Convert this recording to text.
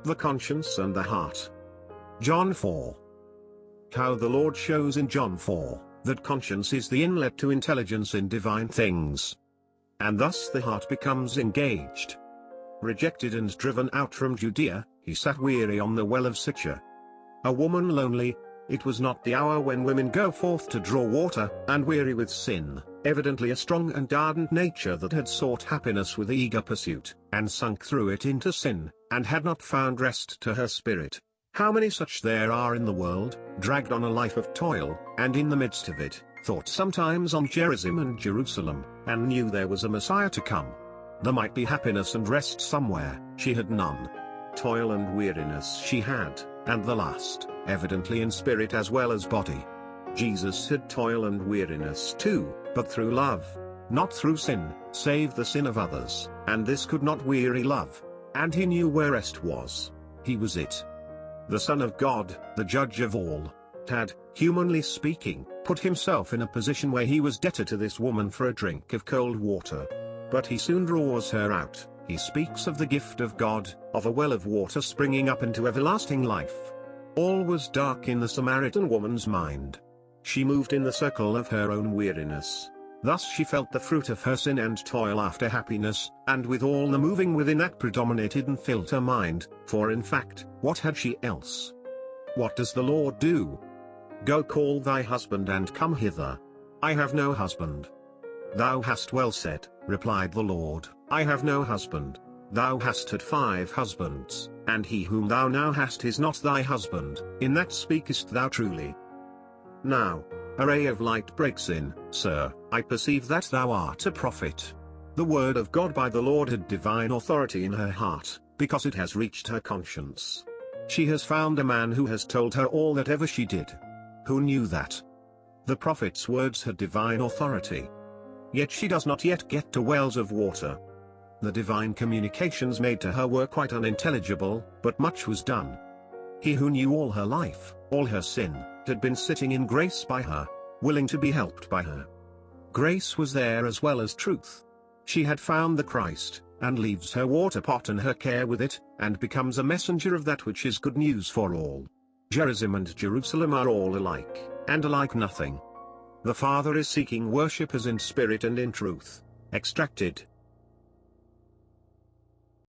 the conscience and the heart. John 4. How the Lord shows in John 4, that conscience is the inlet to intelligence in divine things. And thus the heart becomes engaged. Rejected and driven out from Judea, he sat weary on the well of Sychar. A woman lonely, it was not the hour when women go forth to draw water, and weary with sin, evidently a strong and ardent nature that had sought happiness with eager pursuit, and sunk through it into sin, and had not found rest to her spirit. How many such there are in the world, dragged on a life of toil, and in the midst of it, thought sometimes on Gerizim and Jerusalem, and knew there was a Messiah to come. There might be happiness and rest somewhere, she had none. Toil and weariness she had, and the last, evidently in spirit as well as body. Jesus had toil and weariness too, but through love, not through sin, save the sin of others, and this could not weary love. And he knew where rest was. He was it. The Son of God, the Judge of all, had, humanly speaking, put himself in a position where he was debtor to this woman for a drink of cold water. But he soon draws her out. He speaks of the gift of God, of a well of water springing up into everlasting life. All was dark in the Samaritan woman's mind. She moved in the circle of her own weariness. Thus she felt the fruit of her sin and toil after happiness, and with all the moving within that predominated and filled her mind, for in fact, what had she else? What does the Lord do? Go call thy husband and come hither. I have no husband. Thou hast well said, replied the Lord, I have no husband. Thou hast had 5 husbands, and he whom thou now hast is not thy husband, in that speakest thou truly. Now, a ray of light breaks in, Sir, I perceive that thou art a prophet. The word of God by the Lord had divine authority in her heart, because it has reached her conscience. She has found a man who has told her all that ever she did. Who knew that? The prophet's words had divine authority. Yet she does not yet get to wells of water. The divine communications made to her were quite unintelligible, but much was done. He who knew all her life, all her sin, had been sitting in grace by her, willing to be helped by her. Grace was there as well as truth. She had found the Christ, and leaves her water pot and her care with it, and becomes a messenger of that which is good news for all. Gerizim and Jerusalem are all alike, and alike nothing. The Father is seeking worshippers in spirit and in truth. Extracted,